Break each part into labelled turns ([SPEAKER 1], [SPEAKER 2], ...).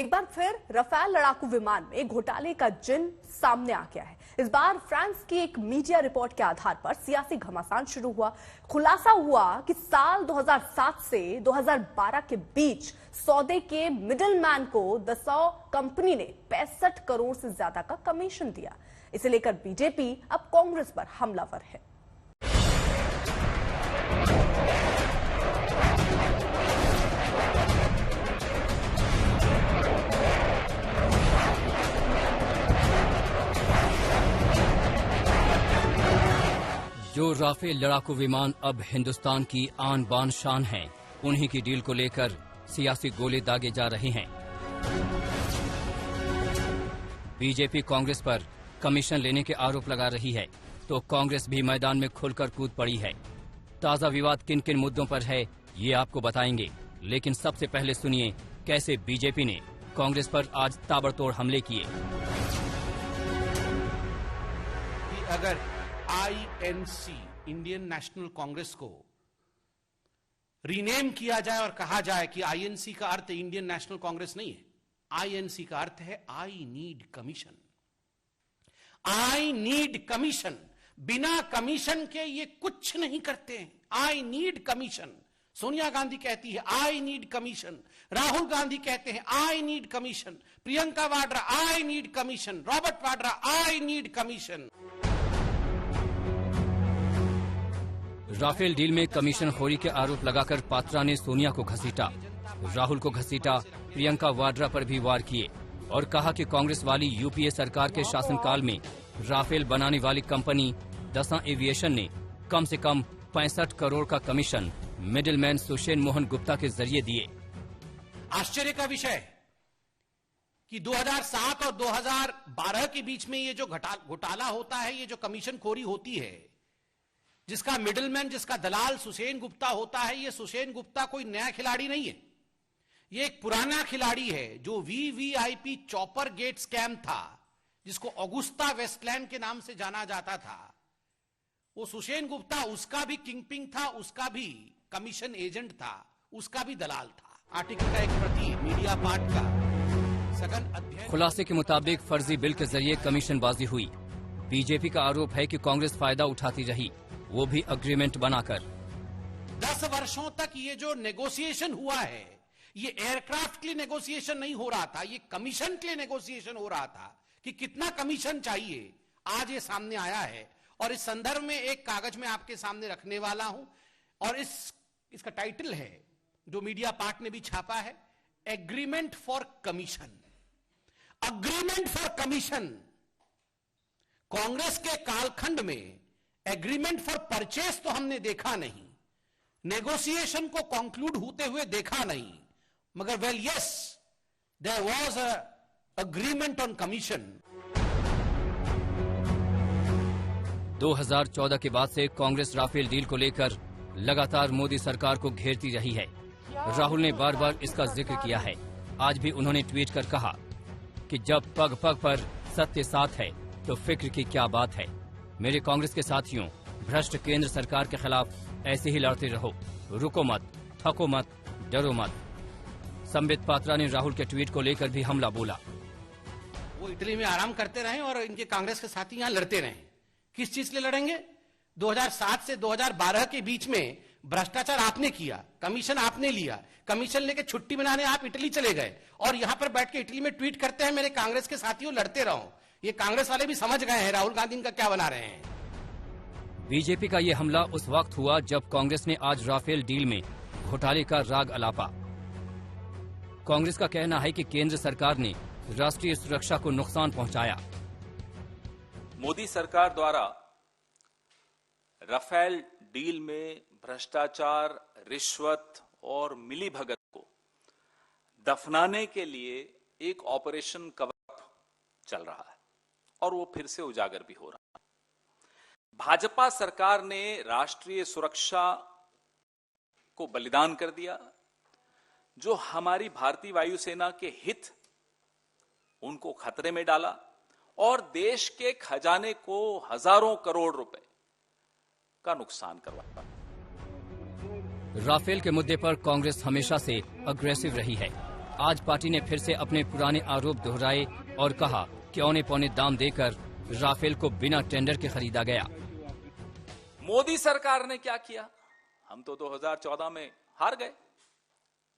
[SPEAKER 1] एक बार फिर राफेल लड़ाकू विमान में घोटाले का जिन सामने आ गया है। इस बार फ्रांस की एक मीडिया रिपोर्ट के आधार पर सियासी घमासान शुरू हुआ। खुलासा हुआ कि साल 2007 से 2012 के बीच सौदे के मिडलमैन को दसॉ कंपनी ने 65 करोड़ से ज्यादा का कमीशन दिया। इसे लेकर बीजेपी अब कांग्रेस पर हमलावर है।
[SPEAKER 2] जो राफेल लड़ाकू विमान अब हिंदुस्तान की आन बान शान हैं, उन्हीं की डील को लेकर सियासी गोले दागे जा रहे हैं। बीजेपी कांग्रेस पर कमीशन लेने के आरोप लगा रही है, तो कांग्रेस भी मैदान में खुलकर कूद पड़ी है। ताजा विवाद किन किन मुद्दों पर है, ये आपको बताएंगे, लेकिन सबसे पहले सुनिए कैसे बीजेपी ने कांग्रेस पर आज ताबड़तोड़ हमले किए।
[SPEAKER 3] अगर आईएनसी इंडियन नेशनल कांग्रेस को रीनेम किया जाए और कहा जाए कि आईएनसी का अर्थ इंडियन नेशनल कांग्रेस नहीं है, आईएनसी का अर्थ है I need commission. I need commission, बिना कमीशन के ये कुछ नहीं करते हैं। I need commission. Sonia Gandhi कहती है I need commission, Rahul Gandhi कहते हैं I need commission, Priyanka Vadra I need commission, Robert Vadra I need commission.
[SPEAKER 2] Rafale deal में कमीशन खोरी के आरोप लगाकर पात्रा ने सोनिया को घसीटा, राहुल को घसीटा, प्रियंका वाड्रा पर भी वार किए और कहा कि कांग्रेस वाली यूपीए सरकार के शासनकाल में राफेल बनाने वाली कंपनी दसॉ एविएशन ने कम से कम 65 करोड़ का कमीशन मिडिलमैन सुषेण मोहन गुप्ता के जरिए दिए।
[SPEAKER 3] आश्चर्य का विषय कि 2007 और 2012 के बीच में ये जो घोटाला होता है, ये जो कमीशन खोरी होती है, जिसका मिडिलमैन, जिसका दलाल सुषेण गुप्ता होता है, ये सुषेण गुप्ता कोई नया खिलाड़ी नहीं है। ये एक पुराना खिलाड़ी है जो वीवीआईपी चॉपर गेट स्कैम था, जिसको ऑगुस्ता वेस्टलैंड के नाम से जाना जाता था। वो सुषेण गुप्ता उसका भी किंगपिन था, उसका भी कमीशन एजेंट था, उसका भी दलाल था। आर्टिकल का एक प्रति मीडिया पार्ट का सघन अध्ययन।
[SPEAKER 2] खुलासे के मुताबिक फर्जी बिल के जरिए कमीशनबाजी हुई। बीजेपी का आरोप है कि कांग्रेस फायदा उठाती रही, वो भी अग्रीमेंट बनाकर।
[SPEAKER 3] 10 वर्षों तक ये जो नेगोशिएशन हुआ है, ये एयरक्राफ्ट के लिए नेगोशिएशन नहीं हो रहा था, ये कमीशन के लिए नेगोशिएशन हो रहा था कि कितना कमीशन चाहिए। आज ये सामने आया है और इस संदर्भ में एक कागज में आपके सामने रखने वाला हूं और इसका टाइटल है, जो मीडिया पार्ट ने भी छापा है, agreement for commission. Agreement for commission. Congress के कालखंड में एग्रीमेंट फॉर परचेस तो हमने देखा नहीं, नेगोशिएशन को कंक्लूड होते हुए देखा नहीं, मगर well yes, there was a agreement on commission.
[SPEAKER 2] 2014 के बाद से कांग्रेस राफेल डील को लेकर लगातार मोदी सरकार को घेरती रही है। राहुल ने बार बार इसका जिक्र किया है। आज भी उन्होंने ट्वीट कर कहा कि जब पग पग पर सत्य साथ है तो फिक्र की क्या बात है। मेरे कांग्रेस के साथियों, भ्रष्ट केंद्र सरकार के खिलाफ ऐसे ही लड़ते रहो, रुको मत, थको मत, डरो मत। संबित पात्रा ने राहुल के ट्वीट को लेकर भी हमला बोला।
[SPEAKER 3] वो इटली में आराम करते रहे और इनके कांग्रेस के साथी यहां लड़ते रहे। किस चीज के लिए लड़ेंगे? 2007 से 2012 के बीच में भ्रष्टाचार आपने किया, कमीशन आपने लिया, कमीशन लेके छुट्टी मनाने आप इटली चले गए और यहां पर बैठ के इटली में ट्वीट करते हैं मेरे कांग्रेस के साथियों लड़ते रहो। ये कांग्रेस वाले भी समझ गए हैं राहुल गांधी इनका क्या बना रहे हैं।
[SPEAKER 2] बीजेपी का ये हमला उस वक्त हुआ जब कांग्रेस ने आज राफेल डील में घोटाले का राग अलापा। कांग्रेस का कहना है कि केंद्र सरकार ने राष्ट्रीय सुरक्षा को नुकसान पहुंचाया।
[SPEAKER 4] मोदी सरकार द्वारा राफेल डील में भ्रष्टाचार, रिश्वत और मिलीभगत को दफनाने के लिए एक ऑपरेशन कवर अप चल रहा है और वो फिर से उजागर भी हो रहा है। भाजपा सरकार ने राष्ट्रीय सुरक्षा को बलिदान कर दिया, जो हमारी भारतीय वायुसेना के हित उनको खतरे में डाला और देश के खजाने को हजारों करोड़ रुपए का नुकसान करवाया।
[SPEAKER 2] राफेल के मुद्दे पर कांग्रेस हमेशा से अग्रेसिव रही है। आज पार्टी ने फिर से अपने पुराने आरोप दोहराए और कहा कि औने पौने दाम देकर राफेल को बिना टेंडर के खरीदा गया।
[SPEAKER 4] मोदी सरकार ने क्या किया? हम तो 2014 में हार गए।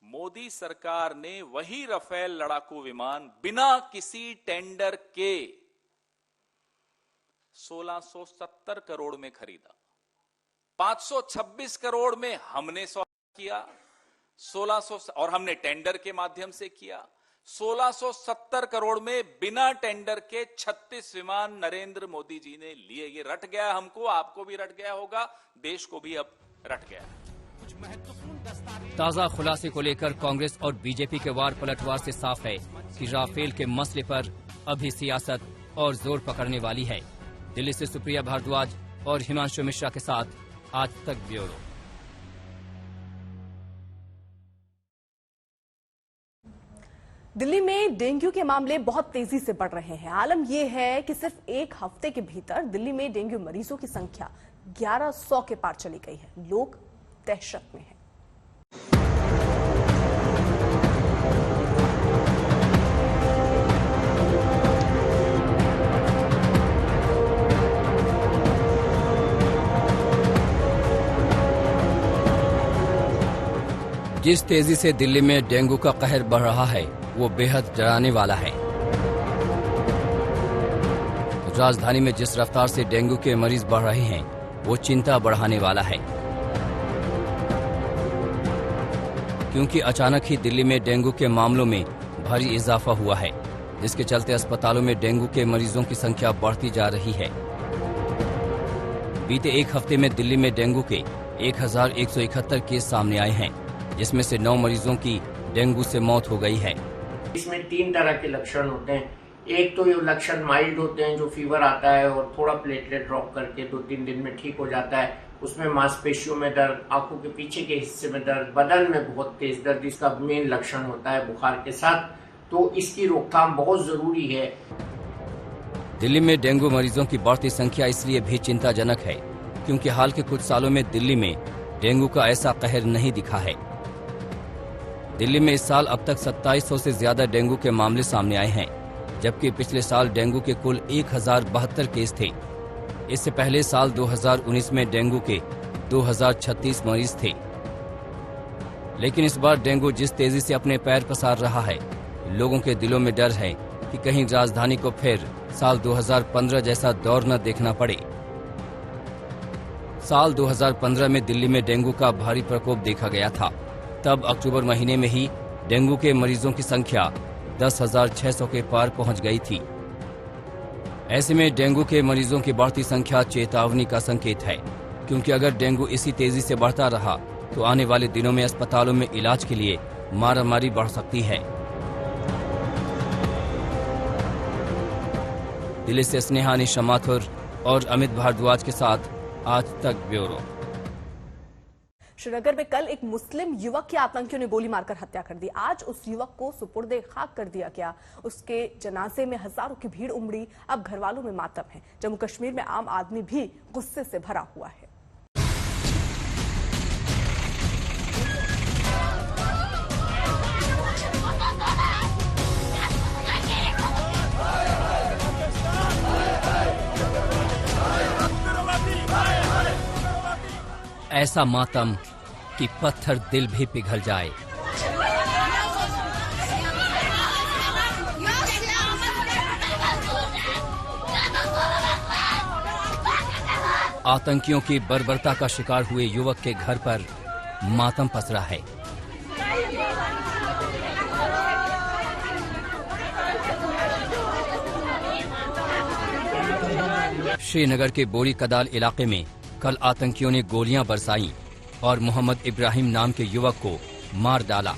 [SPEAKER 4] मोदी सरकार ने वही राफेल लड़ाकू विमान बिना किसी टेंडर के 1670 करोड़ में खरीदा। 526 करोड़ में हमने सौदा किया, 1600 और हमने टेंडर के माध्यम से किया। 1670 करोड़ में बिना टेंडर के 36 विमान नरेंद्र मोदी जी ने लिए। ये रट गया हमको, आपको भी रट गया होगा, देश को भी अब रट गया।
[SPEAKER 3] कुछ महत्वपूर्ण दस्तावेज
[SPEAKER 2] ताजा खुलासे को लेकर कांग्रेस और बीजेपी के वार पलटवार से साफ है कि राफेल के मसले पर अभी सियासत और जोर पकड़ने वाली है। दिल्ली से सुप्रिया भारद्वाज और हिमांशु मिश्रा के साथ आज तक ब्यूरो।
[SPEAKER 1] दिल्ली में डेंगू के मामले बहुत तेजी से बढ़ रहे हैं। आलम यह है कि सिर्फ एक हफ्ते के भीतर दिल्ली में डेंगू मरीजों की संख्या 1100 के पार चली गई है। लोग दहशत में हैं।
[SPEAKER 2] जिस तेजी से दिल्ली में डेंगू का कहर बढ़ रहा है वो बेहद डराने वाला है। राजधानी में जिस रफ्तार से डेंगू के मरीज बढ़ रहे हैं वो चिंता बढ़ाने वाला है, क्योंकि अचानक ही दिल्ली में डेंगू के मामलों में भारी इजाफा हुआ है, जिसके चलते अस्पतालों में डेंगू के मरीजों की संख्या बढ़ती जा रही है। बीते एक हफ्ते में दिल्ली में डेंगू के 1171 केस सामने आए हैं, जिसमें से 9 मरीजों की डेंगू से मौत हो गई है।
[SPEAKER 5] इसमें 3 तरह के लक्षण होते हैं। एक तो ये लक्षण माइल्ड होते हैं, जो फीवर आता है और थोड़ा प्लेटलेट ड्रॉप करके 2-3 दिन में ठीक हो जाता है। उसमें मांसपेशियों में दर्द, आंखों के पीछे के हिस्से में दर्द, बदन में बहुत तेज दर्द इसका मेन लक्षण होता है बुखार के साथ। तो इसकी रोकथाम बहुत जरूरी है।
[SPEAKER 2] दिल्ली में डेंगू मरीजों की बढ़ती संख्या इसलिए भी चिंताजनक है क्योंकि हाल के कुछ सालों में दिल्ली में डेंगू का ऐसा कहर नहीं दिखा है। दिल्ली में इस साल अब तक 2700 से ज्यादा डेंगू के मामले सामने आए हैं, जबकि पिछले साल डेंगू के कुल 1072 केस थे। इससे पहले साल 2019 में डेंगू के 2036 मरीज थे। लेकिन इस बार डेंगू जिस तेजी से अपने पैर पसार रहा है, लोगों के दिलों में डर है कि कहीं राजधानी को फिर साल 2015 जैसा दौर न देखना पड़े। साल 2015 में दिल्ली में डेंगू का भारी प्रकोप देखा गया था। तब अक्टूबर महीने में ही डेंगू के मरीजों की संख्या 10,600 के पार पहुंच गई थी। ऐसे में डेंगू के मरीजों की बढ़ती संख्या चेतावनी का संकेत है, क्योंकि अगर डेंगू इसी तेजी से बढ़ता रहा तो आने वाले दिनों में अस्पतालों में इलाज के लिए मारामारी बढ़ सकती है। दिल्ली से स्नेहा निशा माथुर और अमित भारद्वाज के साथ आज तक ब्यूरो।
[SPEAKER 1] श्रीनगर में कल एक मुस्लिम युवक की आतंकियों ने गोली मारकर हत्या कर दी। आज उस युवक को सुपुर्दे खाक कर दिया गया। उसके जनाजे में हजारों की भीड़ उमड़ी। अब घर वालों में मातम है। जम्मू कश्मीर में आम आदमी भी गुस्से से भरा हुआ है।
[SPEAKER 2] ऐसा मातम कि पत्थर दिल भी पिघल जाए। आतंकियों की बर्बरता का शिकार हुए युवक के घर पर मातम पसरा है। श्रीनगर के बोरी कदाल इलाके में कल आतंकियों ने गोलियां बरसाईं और मोहम्मद इब्राहिम नाम के युवक को मार डाला।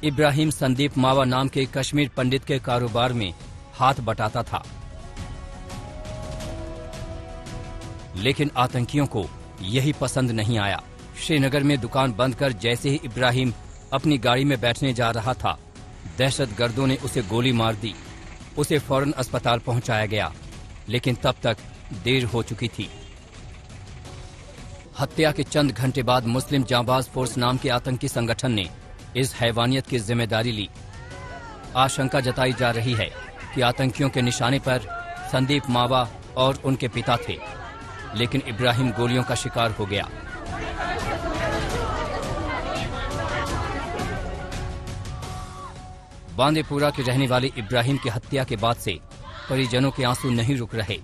[SPEAKER 2] इब्राहिम संदीप मावा नाम के कश्मीर पंडित के कारोबार में हाथ बटाता था, लेकिन आतंकियों को यही पसंद नहीं आया। श्रीनगर में दुकान बंद कर जैसे ही इब्राहिम अपनी गाड़ी में बैठने जा रहा था, दहशतगर्दों ने उसे गोली मार दी। उसे फौरन अस्पताल पहुंचाया गया, लेकिन तब तक देर हो चुकी थी। हत्या के चंद घंटे बाद मुस्लिम जांबाज फोर्स नाम के आतंकी संगठन ने इस हैवानियत की जिम्मेदारी ली। आशंका जताई जा रही है कि आतंकियों के निशाने पर संदीप मावा और उनके पिता थे, लेकिन इब्राहिम गोलियों का शिकार हो गया। बांदीपुरा के रहने वाले इब्राहिम की हत्या के बाद से परिजनों के आंसू नहीं रुक रहे।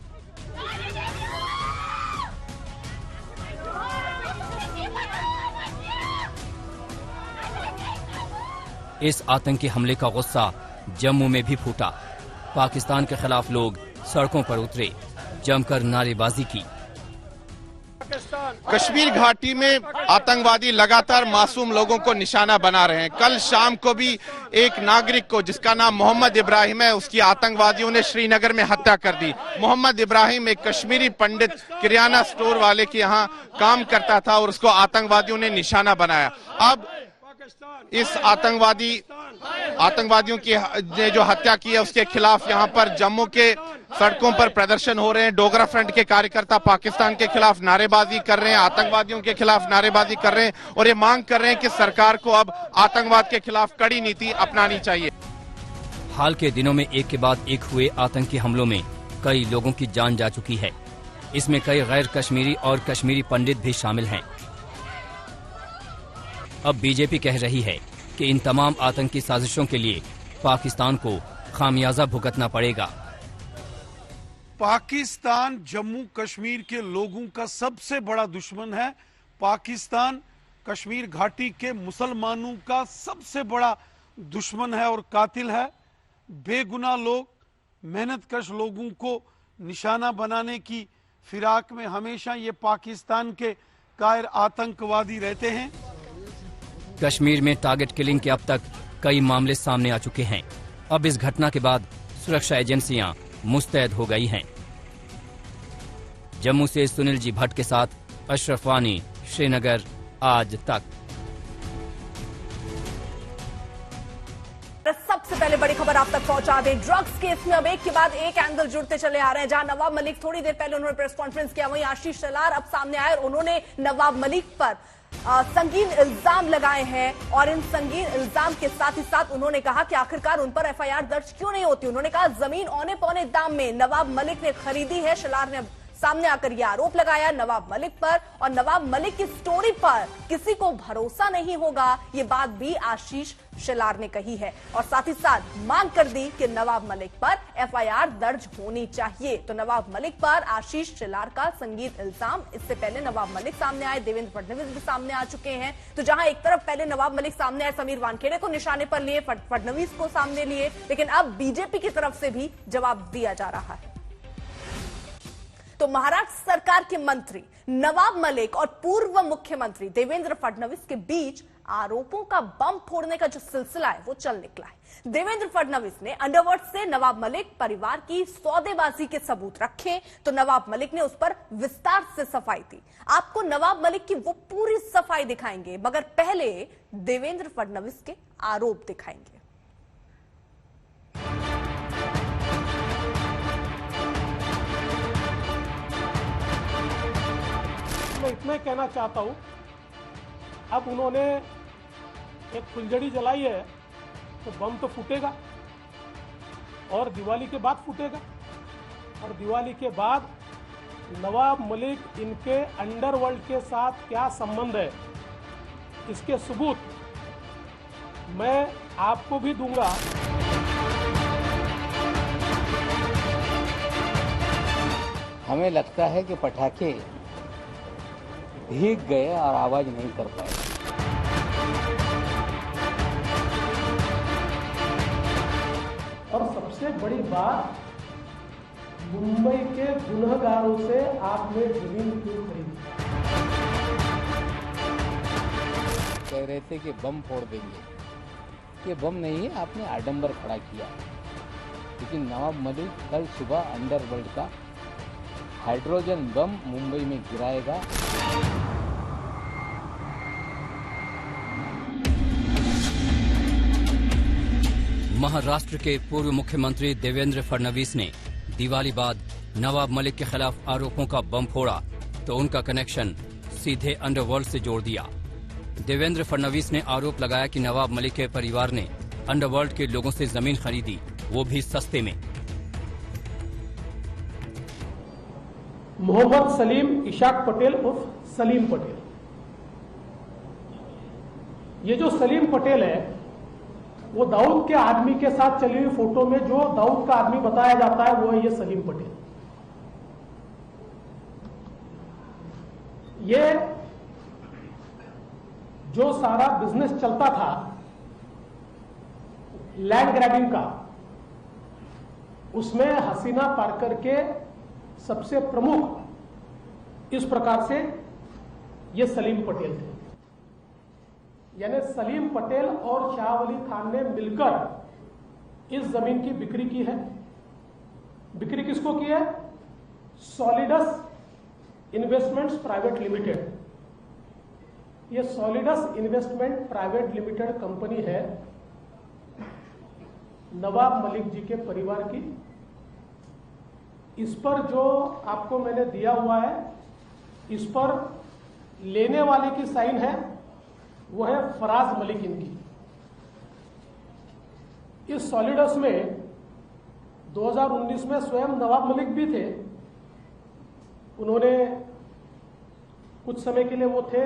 [SPEAKER 2] इस आतंकी हमले का गुस्सा जम्मू में भी फूटा। पाकिस्तान के खिलाफ लोग सड़कों पर उतरे, जमकर नारेबाजी की।
[SPEAKER 6] कश्मीर घाटी में आतंकवादी लगातार मासूम लोगों को निशाना बना रहे हैं। कल शाम को भी एक नागरिक को, जिसका नाम मोहम्मद इब्राहिम है, उसकी आतंकवादियों ने श्रीनगर में हत्या कर दी। मोहम्मद इब्राहिम एक कश्मीरी पंडित किराना स्टोर वाले के यहाँ काम करता था और उसको आतंकवादियों ने निशाना बनाया। अब इस आतंकवादियों की ने जो हत्या की है उसके खिलाफ यहाँ पर जम्मू के सड़कों पर प्रदर्शन हो रहे हैं। डोगरा फ्रंट के कार्यकर्ता पाकिस्तान के खिलाफ नारेबाजी कर रहे हैं, आतंकवादियों के खिलाफ नारेबाजी कर रहे हैं और ये मांग कर रहे हैं कि सरकार को अब आतंकवाद के खिलाफ कड़ी नीति अपनानी चाहिए।
[SPEAKER 2] हाल के दिनों में एक के बाद एक हुए आतंकी हमलों में कई लोगों की जान जा चुकी है। इसमें कई गैर कश्मीरी और कश्मीरी पंडित भी शामिल हैं। अब बीजेपी कह रही है कि इन तमाम आतंकी साजिशों के लिए पाकिस्तान को खामियाजा भुगतना पड़ेगा।
[SPEAKER 7] पाकिस्तान जम्मू कश्मीर के लोगों का सबसे बड़ा दुश्मन है। पाकिस्तान कश्मीर घाटी के मुसलमानों का सबसे बड़ा दुश्मन है और कातिल है। बेगुनाह लोग, मेहनतकश लोगों को निशाना बनाने की फिराक में हमेशा ये पाकिस्तान के कायर आतंकवादी रहते हैं।
[SPEAKER 2] कश्मीर में टारगेट किलिंग के अब तक कई मामले सामने आ चुके हैं। अब इस घटना के बाद सुरक्षा एजेंसियां मुस्तैद हो गई हैं। जम्मू से सुनील जी भट्ट के साथ अशरफ वानी, श्रीनगर, आज तक।
[SPEAKER 1] सबसे पहले बड़ी खबर आप तक पहुंचा दें। ड्रग्स केस में अब एक के बाद एक एंगल जुड़ते चले आ रहे हैं। जहां नवाब मलिक, थोड़ी देर पहले उन्होंने प्रेस कॉन्फ्रेंस किया, वहीं आशीष शेलार अब सामने आए और उन्होंने नवाब मलिक पर संगीन इल्जाम लगाए हैं। और इन संगीन इल्जाम के साथ ही साथ उन्होंने कहा कि आखिरकार उन पर एफआईआर दर्ज क्यों नहीं होती। उन्होंने कहा जमीन औने पौने दाम में नवाब मलिक ने खरीदी है। शेलार ने सामने आकर यह आरोप लगाया नवाब मलिक पर, और नवाब मलिक की स्टोरी पर किसी को भरोसा नहीं होगा, ये बात भी आशीष शेलार ने कही है। और साथ ही साथ मांग कर दी कि नवाब मलिक पर एफआईआर दर्ज होनी चाहिए। तो नवाब मलिक पर आशीष शेलार का संगीन इल्जाम। इससे पहले नवाब मलिक सामने आए, देवेंद्र फडणवीस भी सामने आ चुके हैं। तो जहां एक तरफ पहले नवाब मलिक सामने आए, समीर वानखेड़े को निशाने पर लिए, फडणवीस को सामने लिए, लेकिन अब बीजेपी की तरफ से भी जवाब दिया जा रहा है। तो महाराष्ट्र सरकार के मंत्री नवाब मलिक और पूर्व मुख्यमंत्री देवेंद्र फडणवीस के बीच आरोपों का बम फोड़ने का जो सिलसिला है वो चल निकला है। देवेंद्र फडणवीस ने अंडरवर्ल्ड से नवाब मलिक परिवार की सौदेबाजी के सबूत रखे, तो नवाब मलिक ने उस पर विस्तार से सफाई दी। आपको नवाब मलिक की वो पूरी सफाई दिखाएंगे, मगर पहले देवेंद्र फडणवीस के आरोप दिखाएंगे।
[SPEAKER 8] मैं इतना ही कहना चाहता हूं, अब उन्होंने एक फुलझड़ी जलाई है तो बम तो फूटेगा और दिवाली के बाद फूटेगा, और दिवाली के बाद नवाब मलिक इनके अंडरवर्ल्ड के साथ क्या संबंध है इसके सबूत मैं आपको भी दूंगा।
[SPEAKER 9] हमें लगता है कि पटाखे भीग गए और आवाज नहीं कर पाए।
[SPEAKER 8] और सबसे बड़ी बात, मुंबई के गुनहगारों से आपने जमीन क्यों खरीदी?
[SPEAKER 9] कह रहे थे कि बम फोड़ देंगे, ये बम नहीं है, आपने आडंबर खड़ा किया। लेकिन नवाब मलिक कल सुबह अंडरवर्ल्ड का हाइड्रोजन बम मुंबई में गिराएगा।
[SPEAKER 2] महाराष्ट्र के पूर्व मुख्यमंत्री देवेंद्र फडणवीस ने दिवाली बाद नवाब मलिक के खिलाफ आरोपों का बम फोड़ा, तो उनका कनेक्शन सीधे अंडरवर्ल्ड से जोड़ दिया। देवेंद्र फडणवीस ने आरोप लगाया कि नवाब मलिक के परिवार ने अंडरवर्ल्ड के लोगों से जमीन खरीदी, वो भी सस्ते में।
[SPEAKER 8] मोहम्मद सलीम इशाक पटेल उर्फ सलीम पटेल, ये जो सलीम पटेल है वो दाऊद के आदमी के साथ चली हुई फोटो में जो दाऊद का आदमी बताया जाता है वो है ये सलीम पटेल। ये जो सारा बिजनेस चलता था लैंड ग्रैबिंग का, उसमें हसीना पारकर के सबसे प्रमुख इस प्रकार से ये सलीम पटेल थे। यानी सलीम पटेल और शाह वली खान ने मिलकर इस जमीन की बिक्री की है। बिक्री किसको की है? Solidus investments private limited. ये solidus investment private limited company है नवाब मलिक जी के परिवार की। इस पर जो आपको मैंने दिया हुआ है, इस पर लेने वाले की साइन है, वो है फराज मलिक इनकी। इस सॉलिडस में 2019 में स्वयं नवाब मलिक भी थे। उन्होंने कुछ समय के लिए वो थे,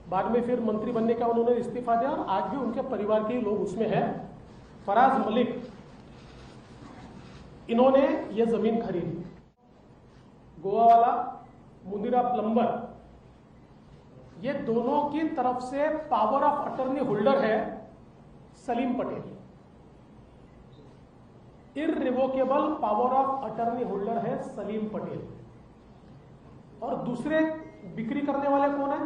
[SPEAKER 8] बाद में फिर मंत्री बनने का उन्होंने इस्तीफा दिया और आज भी उनके परिवार के लोग उसमें हैं। फराज मलिक, इन्होंने ये जमीन खरीदी। गोवा वाला मुनीरा प्लम्बर, ये दोनों की तरफ से पावर ऑफ अटर्नी होल्डर है Salim Patel. Irrevocable power of attorney holder है सलीम पटेल। और दूसरे बिक्री करने वाले कौन है?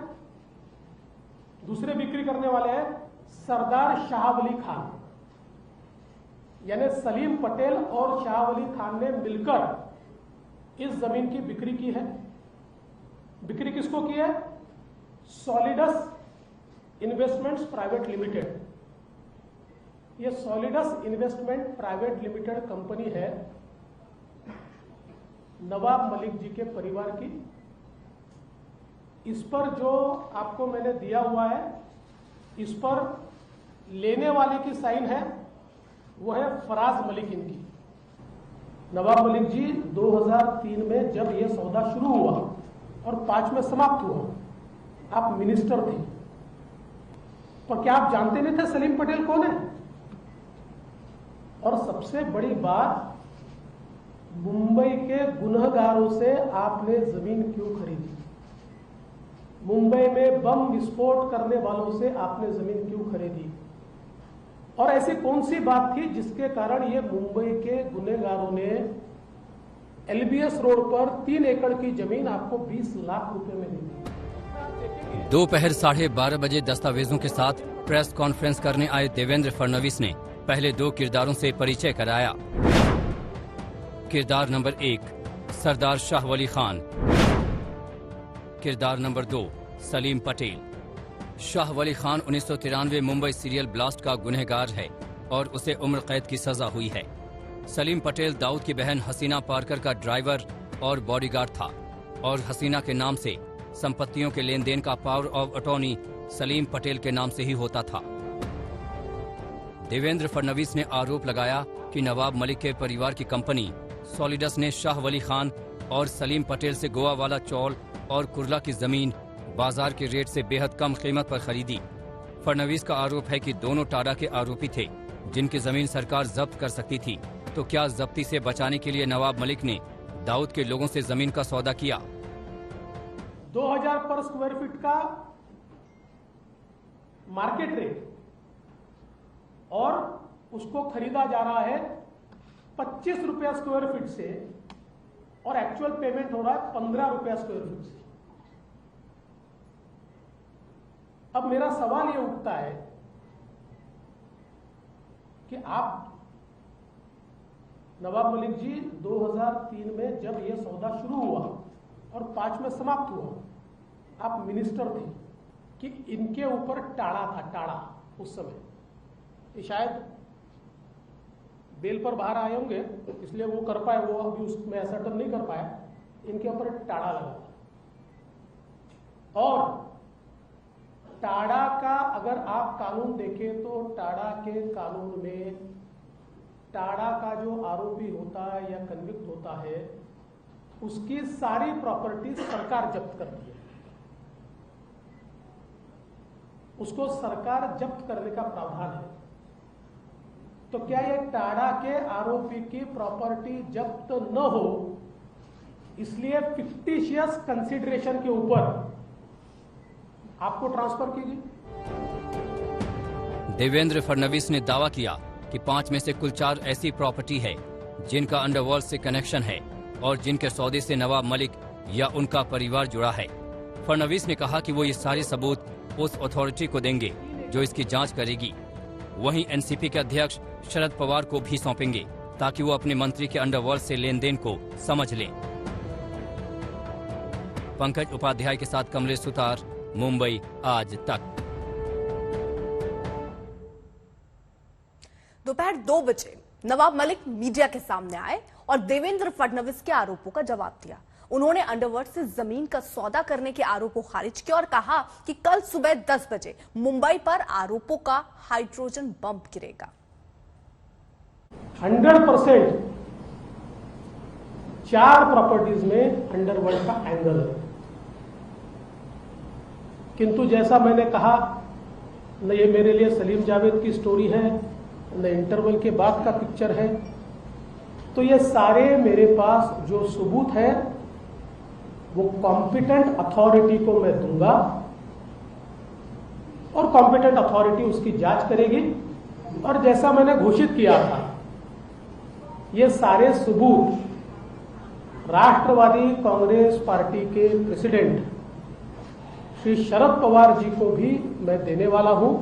[SPEAKER 8] दूसरे बिक्री करने वाले हैं सरदार शाह वली खान। यानी सलीम पटेल और शाह वली खान ने मिलकर इस जमीन की बिक्री की है। बिक्री किसको की है? Solidus investments private limited. ये solidus investment private limited company है नवाब मलिक जी के परिवार की। इस पर जो आपको मैंने दिया हुआ है, इस पर लेने वाले की साइन है, वो है फराज मलिक इनकी। नवाब मलिक जी 2003 में जब ये सौदा शुरू हुआ और 5 में समाप्त हुआ, आप मिनिस्टर थे, पर क्या आप जानते नहीं थे सलीम पटेल कौन है? और सबसे बड़ी बात, मुंबई के गुनहगारों से आपने जमीन क्यों खरीदी? मुंबई में बम विस्फोट करने वालों से आपने जमीन क्यों खरीदी? और ऐसी कौन सी बात थी जिसके कारण ये मुंबई के गुनहगारों ने एलबीएस रोड पर 3 एकड़ की जमीन आपको 20 लाख रुपए में दी थी?
[SPEAKER 2] दोपहर 12:30 बजे दस्तावेजों के साथ प्रेस कॉन्फ्रेंस करने आए देवेंद्र फडणवीस ने पहले 2 किरदारों से परिचय कराया। किरदार नंबर 1 सरदार शाह वली खान, किरदार नंबर 2 सलीम पटेल। शाह वली खान 1993 मुंबई सीरियल ब्लास्ट का गुनहगार है और उसे उम्र कैद की सजा हुई है। सलीम पटेल दाऊद की बहन हसीना पारकर का ड्राइवर और बॉडीगार्ड था और हसीना के नाम से संपत्तियों के लेन देन का power of attorney Salim Patel के नाम से ही होता था। देवेंद्र फडणवीस ने आरोप लगाया कि नवाब मलिक के परिवार की कंपनी सॉलिडस ने शाह वली खान और सलीम पटेल से गोवा वाला चौल और कुर्ला की जमीन बाजार के रेट से बेहद कम कीमत पर खरीदी। फडणवीस का आरोप है कि दोनों टाडा के आरोपी थे जिनकी जमीन सरकार जब्त कर सकती थी। तो क्या जब्ती से बचाने के लिए नवाब मलिक ने दाऊद के लोगों से जमीन का सौदा किया?
[SPEAKER 8] 2000 पर स्क्वायर फीट का मार्केट रेट और उसको खरीदा जा रहा है 25 रुपया स्क्वायर फीट से और एक्चुअल पेमेंट हो रहा है 15 रुपया स्क्वायर फीट से। अब मेरा सवाल यह उठता है कि आप नवाब मलिक जी 2003 में जब यह सौदा शुरू हुआ और 5 में समाप्त हुआ, आप मिनिस्टर थे कि इनके ऊपर टाड़ा था, टाड़ा उस समय शायद बेल पर बाहर आए होंगे इसलिए वो कर पाए, वो अभी उसमें असर्टन नहीं कर पाया, इनके ऊपर टाड़ा लगा। और टाडा का अगर आप कानून देखें तो टाडा के कानून में टाडा का जो आरोपी होता है या कन्विक्ट होता है उसकी सारी प्रॉपर्टी सरकार जब्त करती है, उसको सरकार जब्त करने का प्रावधान है। तो क्या ये टाडा के आरोपी की प्रॉपर्टी जब्त न हो इसलिए फिक्टिशियस कंसिडरेशन के ऊपर आपको ट्रांसफर की गई?
[SPEAKER 2] देवेंद्र फडणवीस ने दावा किया कि 5 में से कुल 4 ऐसी प्रॉपर्टी है जिनका अंडरवर्ल्ड से कनेक्शन है और जिनके सौदे से नवाब मलिक या उनका परिवार जुड़ा है। फडणवीस ने कहा कि वो ये सारे सबूत उस अथॉरिटी को देंगे जो इसकी जांच करेगी। वहीं एनसीपी के अध्यक्ष शरद पवार को भी सौंपेंगे ताकि वो अपने मंत्री के अंडरवर्ल्ड से लेन देन को समझ लें। पंकज उपाध्याय के साथ कमलेश सुतार, मुंबई आज तक।
[SPEAKER 1] दोपहर 2 बजे नवाब मलिक मीडिया के सामने आए और देवेंद्र फडणवीस के आरोपों का जवाब दिया। उन्होंने अंडरवर्ल्ड से जमीन का सौदा करने के आरोप को खारिज किया और कहा कि कल सुबह 10 बजे मुंबई पर आरोपों का हाइड्रोजन बम गिरेगा।
[SPEAKER 8] 100% 4 प्रॉपर्टीज में अंडरवर्ल्ड का एंगल है, किंतु जैसा मैंने कहा न ये मेरे लिए सलीम जावेद की स्टोरी है न इंटरवल के बाद का पिक्चर है। तो ये सारे मेरे पास जो सबूत है वो कॉम्पिटेंट अथॉरिटी को मैं दूंगा और कॉम्पिटेंट अथॉरिटी उसकी जांच करेगी। और जैसा मैंने घोषित किया था ये सारे सबूत राष्ट्रवादी कांग्रेस पार्टी के प्रेसिडेंट श्री शरद पवार जी को भी मैं देने वाला हूं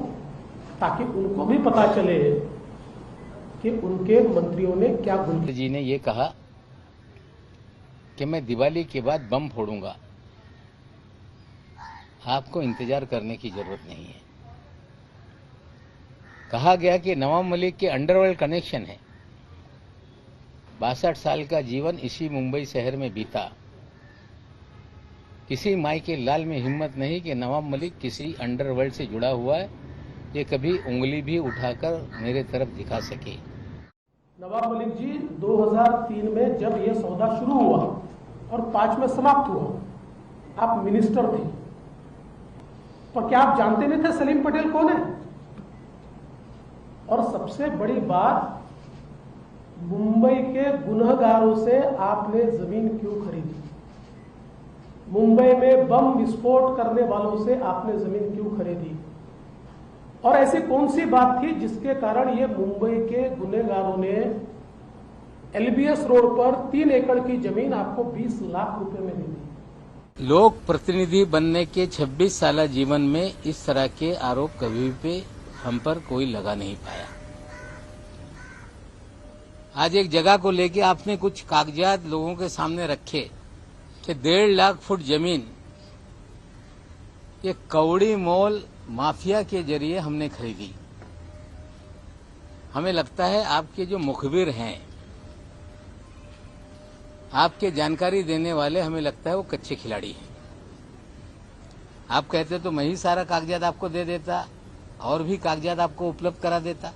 [SPEAKER 8] ताकि उनको भी पता चले कि उनके मंत्रियों ने क्या भूल
[SPEAKER 9] जी ने ये कहा कि मैं दिवाली के बाद बम फोड़ूंगा। आपको इंतजार करने की जरूरत नहीं है। कहा गया कि नवाब मलिक के अंडरवर्ल्ड कनेक्शन है। 62 साल का जीवन इसी मुंबई शहर में बीता। किसी माई के लाल में हिम्मत नहीं कि नवाब मलिक किसी अंडरवर्ल्ड से जुड़ा हुआ है, ये कभी उंगली भी उठाकर मेरे तरफ दिखा सके।
[SPEAKER 8] नवाब मलिक जी 2003 में जब यह सौदा शुरू हुआ और 5 में समाप्त हुआ, आप मिनिस्टर थे, पर क्या आप जानते नहीं थे सलीम पटेल कौन है? और सबसे बड़ी बात, मुंबई के गुनहगारों से आपने जमीन क्यों खरीदी? मुंबई में बम विस्फोट करने वालों से आपने जमीन क्यों खरीदी? और ऐसी कौन सी बात थी जिसके कारण ये मुंबई के गुनहगारों ने एलबीएस रोड पर 3 एकड़ की जमीन आपको 20 लाख रुपए में दे दी?
[SPEAKER 9] लोक प्रतिनिधि बनने के 26 साल जीवन में इस तरह के आरोप कभी भी हम पर कोई लगा नहीं पाया। आज एक जगह को लेके आपने कुछ कागजात लोगों के सामने रखे कि 1.5 लाख फुट जमीन ये कौड़ी मोल माफिया के जरिए हमने खरीदी। हमें लगता है आपके जो मुखबिर हैं, आपके जानकारी देने वाले, हमें लगता है वो कच्चे खिलाड़ी हैं। आप कहते तो मैं ही सारा कागजात आपको दे देता और भी कागजात आपको उपलब्ध करा देता।